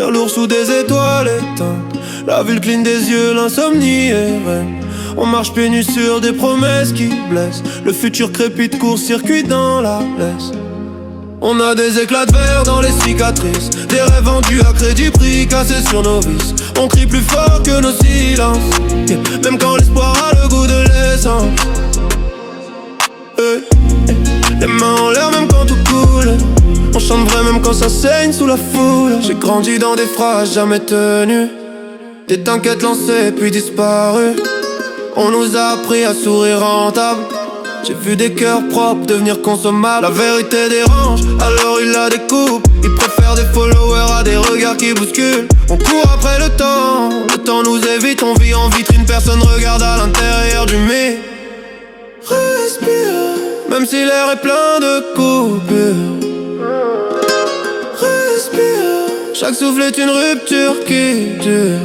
dormir lourd sous des étoiles éteintes. La ville cligne des yeux, l'insomnie est reine. On marche pieds nus sur des promesses qui blessent. Le futur crépite, court-circuit dans la laisse. On a des éclats de verre dans les cicatrices, des rêves vendus à crédit prix, cassés sur nos vices. On crie plus fort que nos silences, même quand l'espoir a le goût de l'essence. Les mains en l'air même quand tout coule. On chante vrai même quand ça saigne sous la foule. J'ai grandi dans des phrases jamais tenues, des t'inquiètes lancées puis disparues. On nous a appris à sourire rentable. J'ai vu des cœurs propres devenir consommables. La vérité dérange, alors il la découpe. Il préfère des followers à des regards qui bousculent. On court après le temps nous évite. On vit en vitrine, personne regarde à l'intérieur du mur. Respire, même si l'air est plein de coupures. Respire, chaque souffle est une rupture qui dure.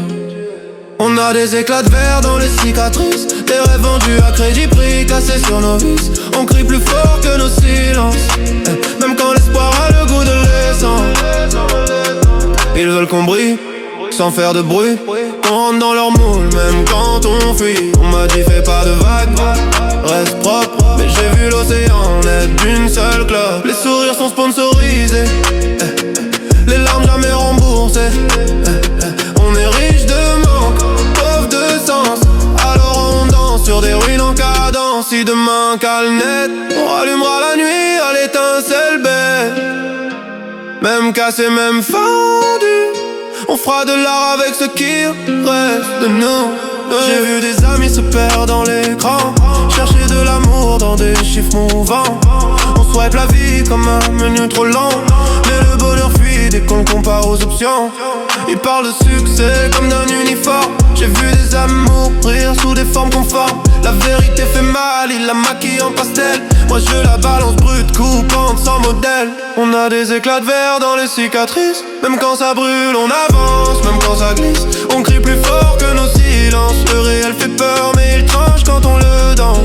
On a des éclats de verre dans les cicatrices, des rêves vendus à crédit prix, cassés sur nos vices. On crie plus fort que nos silences, même quand l'espoir a le goût de l'essence. Ils veulent qu'on brille, sans faire de bruit. On rentre dans leur moule, même quand on fuit. On m'a dit fais pas de vagues, reste propre. Mais j'ai vu l'océan naître d'une seule clope. Les sourires sont sponsorisés, les larmes jamais remboursées. On est riche de manque, pauvre de sens. Alors on danse sur des ruines en cadence. Si demain cale net, on rallumera la nuit à l'étincelle bête. Même cassé, même fendu, on fera de l'art avec ce qui reste de nous. J'ai vu des amis se perdre dans l'écran, chercher de l'amour dans des chiffres mouvants. On swipe la vie comme un menu trop long, mais le bonheur fuit dès qu'on le compare aux options. Ils parlent de succès comme d'un uniforme. J'ai vu des âmes mourir sous des formes conformes. La vérité fait mal, il la maquille en pastel. Moi je la balance brute, coupante, sans modèle. On a des éclats de verre dans les cicatrices, même quand ça brûle on avance, même quand ça glisse. On crie plus fort que nos silences. Le réel fait peur mais il tranche quand on le danse.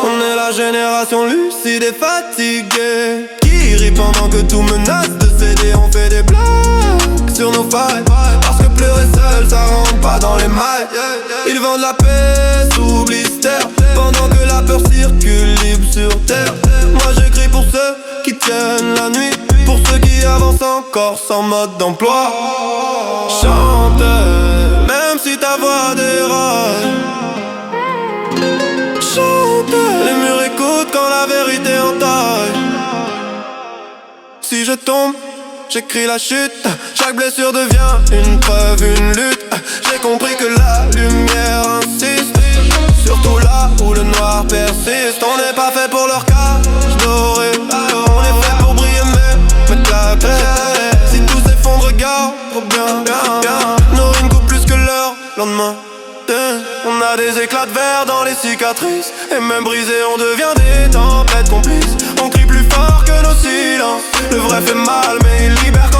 On est la génération lucide et fatiguée, qui rit pendant que tout menace de céder. On fait des blagues sur nos failles, parce que pleurer seul ça rentre pas dans les mailles. Ils vendent la paix sous blister, pendant que la peur circule libre sur terre. Moi j'écris pour ceux qui tiennent la nuit, pour ceux qui avancent encore sans mode d'emploi. Chante, même si ta voix déraille. Chante, les murs écoutent quand la vérité entaille. Si je tombe, j'écris la chute. Chaque blessure devient une preuve, une lutte. J'ai compris que la lumière insiste, surtout là où le noir persiste. On n'est pas fait pour leur cage dorée, on est fait pour briller mais mettre la clé. Si tout s'effondre, regarde trop bien, bien, bien. Nos rimes coupent plus que leur lendemain. On a des éclats de verre dans les cicatrices, et même brisés on devient des tempêtes complices. On crie plus fort que nos silences. Le vrai fait mal mais il libère quand